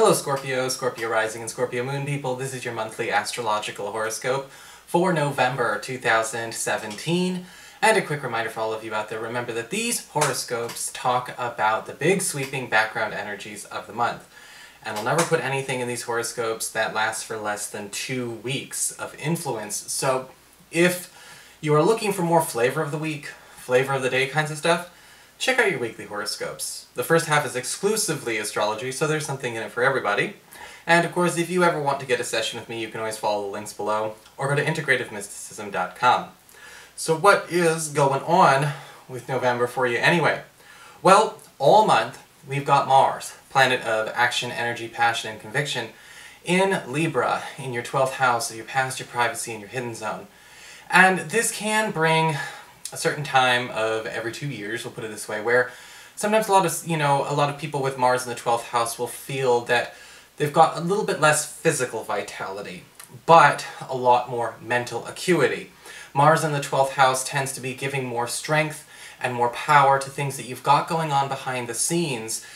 Hello Scorpio, Scorpio Rising and Scorpio Moon people. This is your monthly astrological horoscope for November 2017. And a quick reminder for all of you out there, remember that these horoscopes talk about the big sweeping background energies of the month. And I'll never put anything in these horoscopes that lasts for less than 2 weeks of influence. So if you are looking for more flavor of the week, flavor of the day kinds of stuff, check out your weekly horoscopes. The first half is exclusively astrology, so there's something in it for everybody. And of course, if you ever want to get a session with me, you can always follow the links below, or go to integrativemysticism.com. So what is going on with November for you anyway? Well, all month, we've got Mars, planet of action, energy, passion, and conviction, in Libra, in your 12th house of your past, your privacy, and your hidden zone. And this can bring a certain time of every 2 years, we'll put it this way, where sometimes a lot of people with Mars in the 12th house will feel that they've got a little bit less physical vitality, but a lot more mental acuity. Mars in the 12th house tends to be giving more strength and more power to things that you've got going on behind the scenes.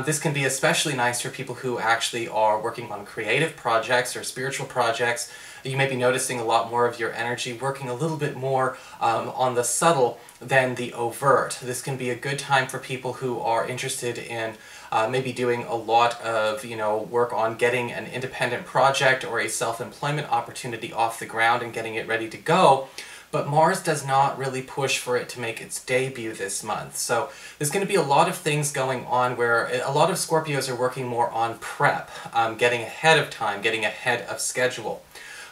This can be especially nice for people who actually are working on creative projects or spiritual projects. You may be noticing a lot more of your energy working a little bit more on the subtle than the overt. This can be a good time for people who are interested in maybe doing a lot of work on getting an independent project or a self-employment opportunity off the ground and getting it ready to go. But Mars does not really push for it to make its debut this month. So there's going to be a lot of things going on where a lot of Scorpios are working more on prep, getting ahead of time, getting ahead of schedule.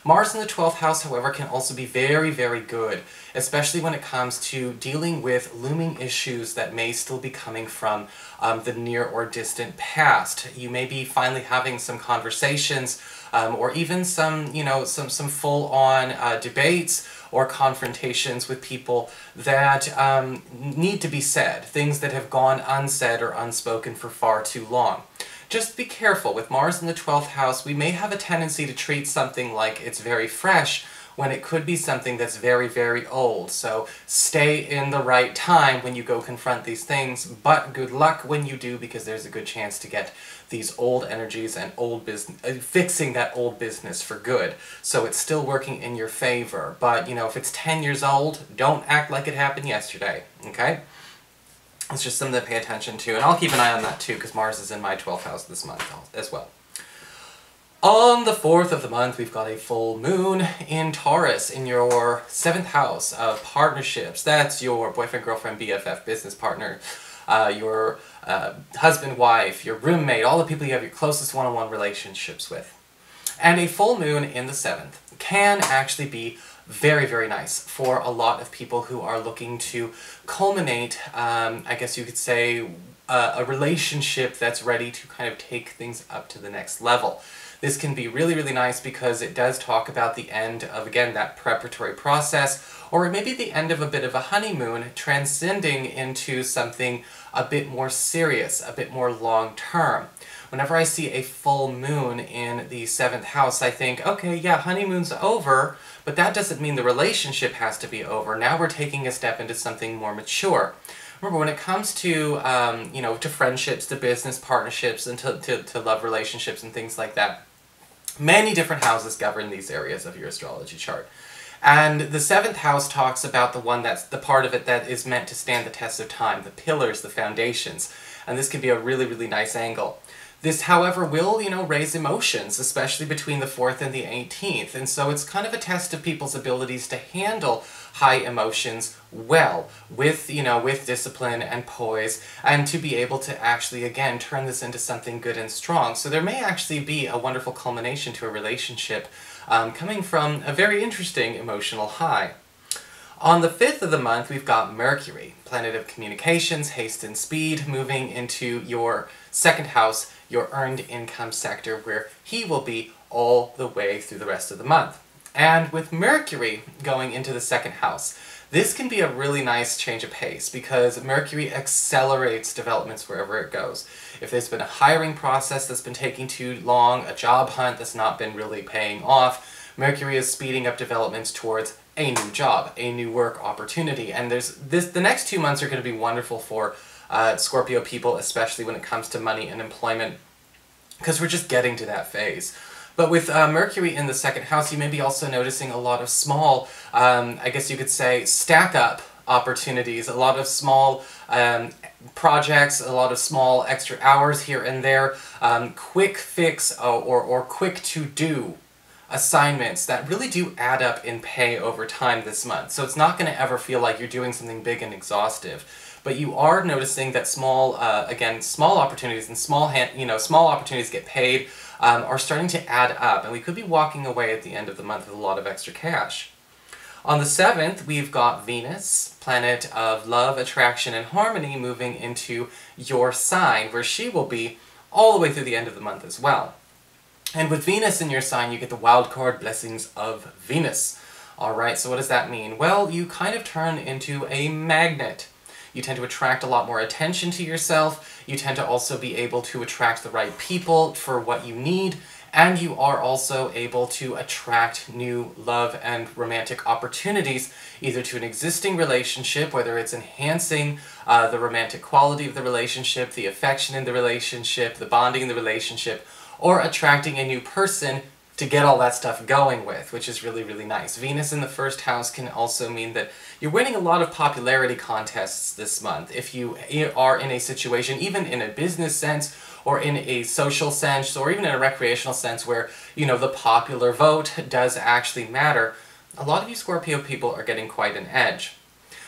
Mars in the 12th house, however, can also be very, very good, especially when it comes to dealing with looming issues that may still be coming from the near or distant past. You may be finally having some conversations, or even some full-on debates or confrontations with people that need to be said, things that have gone unsaid or unspoken for far too long. Just be careful. With Mars in the 12th house, we may have a tendency to treat something like it's very fresh when it could be something that's very, very old. So stay in the right time when you go confront these things, but good luck when you do, because there's a good chance to get these old energies and old business, fixing that old business for good. So it's still working in your favor. But, if it's 10 years old, don't act like it happened yesterday, okay? It's just something to pay attention to, and I'll keep an eye on that too, because Mars is in my 12th house this month as well. On the 4th of the month, we've got a full moon in Taurus, in your 7th house of partnerships. That's your boyfriend, girlfriend, BFF, business partner, your husband, wife, your roommate, all the people you have your closest one-on-one relationships with. And a full moon in the 7th can actually be very, very nice for a lot of people who are looking to culminate, I guess you could say, a relationship that's ready to kind of take things up to the next level. This can be really, really nice because it does talk about the end of, again, that preparatory process, or maybe the end of a bit of a honeymoon, transcending into something a bit more serious, a bit more long-term. Whenever I see a full moon in the 7th house, I think, okay, yeah, honeymoon's over, but that doesn't mean the relationship has to be over. Now we're taking a step into something more mature. Remember, when it comes to, to friendships, to business partnerships, and to love relationships and things like that, many different houses govern these areas of your astrology chart. And the 7th house talks about the part of it that is meant to stand the test of time, the pillars, the foundations. And this can be a really, really nice angle. This, however, will, raise emotions, especially between the 4th and the 18th. And so it's kind of a test of people's abilities to handle high emotions well, with discipline and poise, and to be able to actually, again, turn this into something good and strong. So there may actually be a wonderful culmination to a relationship coming from a very interesting emotional high. On the 5th of the month, we've got Mercury, planet of communications, haste and speed, moving into your 2nd house, your earned income sector, where he will be all the way through the rest of the month. And with Mercury going into the 2nd house, this can be a really nice change of pace, because Mercury accelerates developments wherever it goes. If there's been a hiring process that's been taking too long, a job hunt that's not been really paying off, Mercury is speeding up developments towards a new job, a new work opportunity. And the next 2 months are going to be wonderful for Scorpio people, especially when it comes to money and employment. because we're just getting to that phase. But with Mercury in the second house, you may be also noticing a lot of small, I guess you could say, stack up opportunities, a lot of small projects, a lot of small extra hours here and there, quick fix or quick to do assignments that really do add up in pay over time this month. So it's not going to ever feel like you're doing something big and exhaustive. But you are noticing that small, again, small opportunities and small opportunities get paid are starting to add up, and we could be walking away at the end of the month with a lot of extra cash. On the 7th, we've got Venus, planet of love, attraction, and harmony, moving into your sign, where she will be all the way through the end of the month as well. And with Venus in your sign, you get the wild card blessings of Venus. Alright, so what does that mean? Well, you kind of turn into a magnet. You tend to attract a lot more attention to yourself. You tend to also be able to attract the right people for what you need. And you are also able to attract new love and romantic opportunities, either to an existing relationship, whether it's enhancing the romantic quality of the relationship, the affection in the relationship, the bonding in the relationship, or attracting a new person to get all that stuff going with, which is really, really nice. Venus in the first house can also mean that you're winning a lot of popularity contests this month. If you are in a situation, even in a business sense, or in a social sense, or even in a recreational sense where, you know, the popular vote does actually matter, a lot of you Scorpio people are getting quite an edge.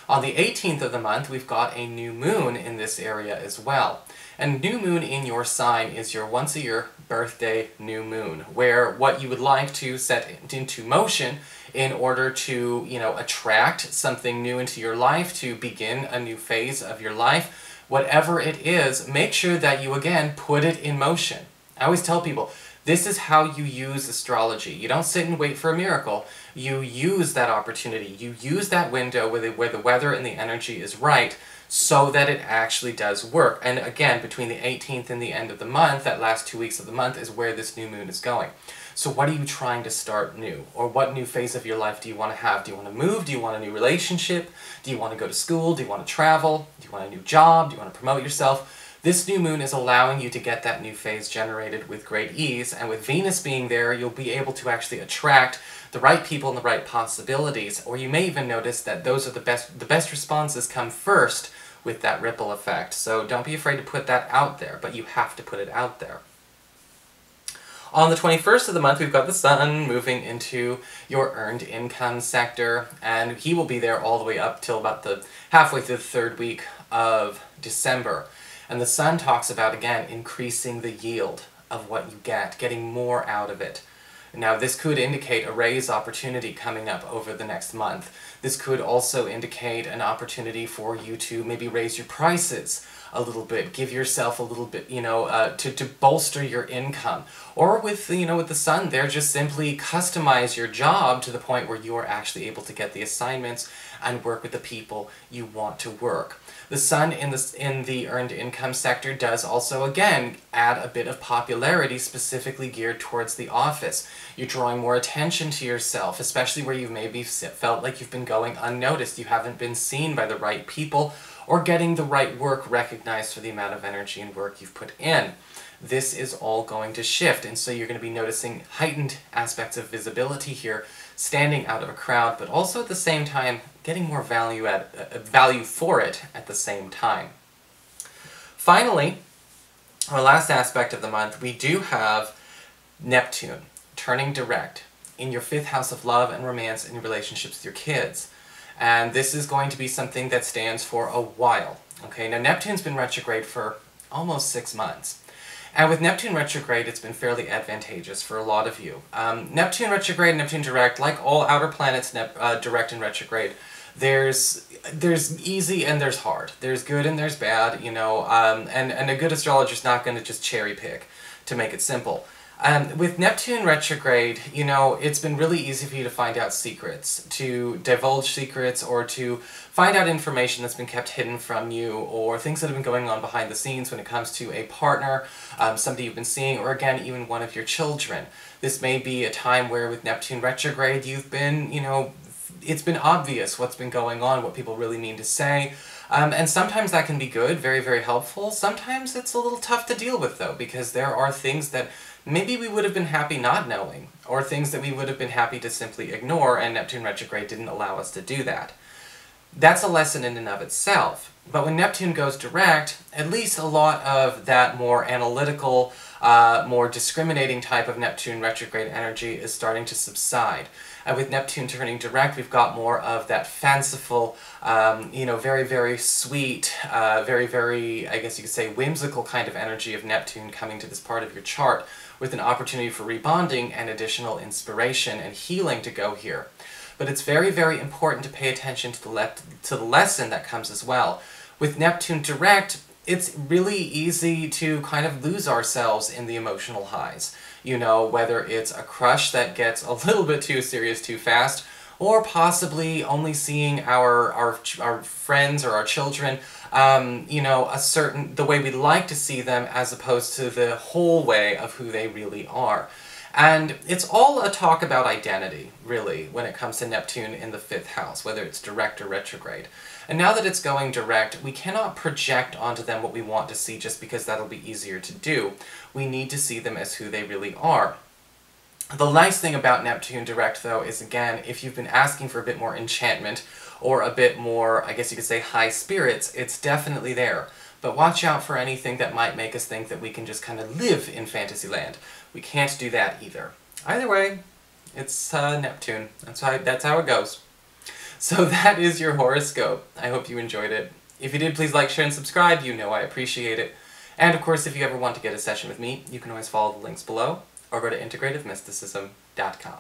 On the 18th of the month, we've got a new moon in this area as well. And new moon in your sign is your once-a-year birthday new moon, where what you would like to set into motion in order to, you know, attract something new into your life, to begin a new phase of your life, whatever it is, make sure that you, again, put it in motion. I always tell people, this is how you use astrology. You don't sit and wait for a miracle. You use that opportunity. You use that window where the weather and the energy is right, so that it actually does work. And again, between the 18th and the end of the month, that last 2 weeks of the month, is where this new moon is going. So what are you trying to start new? Or what new phase of your life do you want to have? Do you want to move? Do you want a new relationship? Do you want to go to school? Do you want to travel? Do you want a new job? Do you want to promote yourself? This new moon is allowing you to get that new phase generated with great ease, and with Venus being there, you'll be able to actually attract the right people and the right possibilities. Or you may even notice that those are the best responses come first with that ripple effect. So don't be afraid to put that out there, but you have to put it out there. On the 21st of the month, we've got the Sun moving into your earned income sector, and he will be there all the way up till about the halfway through the third week of December. And the Sun talks about, again, increasing the yield of what you get, getting more out of it. Now, this could indicate a raise opportunity coming up over the next month. This could also indicate an opportunity for you to maybe raise your prices a little bit, give yourself a little bit, you know, to bolster your income. Or with, you know, with the Sun there, just simply customize your job to the point where you are actually able to get the assignments and work with the people you want to work. The Sun in the earned income sector does also, again, add a bit of popularity specifically geared towards the office. You're drawing more attention to yourself, especially where you've maybe felt like you've been going unnoticed. You haven't been seen by the right people or getting the right work recognized for the amount of energy and work you've put in. This is all going to shift, and so you're going to be noticing heightened aspects of visibility here, standing out of a crowd, but also at the same time getting more value for it at the same time. Finally, our last aspect of the month, we do have Neptune turning direct in your 5th house of love and romance and your relationships with your kids. And this is going to be something that stands for a while. Okay, now Neptune's been retrograde for almost 6 months. And with Neptune retrograde, it's been fairly advantageous for a lot of you. Neptune retrograde, Neptune direct, like all outer planets direct and retrograde, there's easy and there's hard. There's good and there's bad, you know, and a good astrologer's not going to just cherry pick to make it simple. With Neptune retrograde, you know, it's been really easy for you to find out secrets, to divulge secrets, or to find out information that's been kept hidden from you, or things that have been going on behind the scenes when it comes to a partner, somebody you've been seeing, or again, even one of your children. This may be a time where with Neptune retrograde, you've been, you know, it's been obvious what's been going on, what people really mean to say. And sometimes that can be good, very, very helpful. Sometimes it's a little tough to deal with, though, because there are things that maybe we would have been happy not knowing, or things that we would have been happy to simply ignore, and Neptune retrograde didn't allow us to do that. That's a lesson in and of itself. But when Neptune goes direct, at least a lot of that more analytical, more discriminating type of Neptune retrograde energy is starting to subside. With Neptune turning direct, we've got more of that fanciful, very, very sweet, very, very, I guess you could say, whimsical kind of energy of Neptune coming to this part of your chart, with an opportunity for rebonding and additional inspiration and healing to go here. But it's very, very important to pay attention to the lesson that comes as well. With Neptune direct, it's really easy to kind of lose ourselves in the emotional highs. You know, whether it's a crush that gets a little bit too serious too fast, or possibly only seeing our friends or our children, the way we like to see them as opposed to the whole way of who they really are. And it's all a talk about identity, really, when it comes to Neptune in the 5th house, whether it's direct or retrograde. And now that it's going direct, we cannot project onto them what we want to see just because that'll be easier to do. We need to see them as who they really are. The nice thing about Neptune direct, though, is, again, if you've been asking for a bit more enchantment, or a bit more, I guess you could say, high spirits, it's definitely there. But watch out for anything that might make us think that we can just kind of live in Fantasyland. We can't do that either. Either way, it's Neptune. That's how it goes. So that is your horoscope. I hope you enjoyed it. If you did, please like, share, and subscribe. You know I appreciate it. And of course, if you ever want to get a session with me, you can always follow the links below, or go to integrativemysticism.com.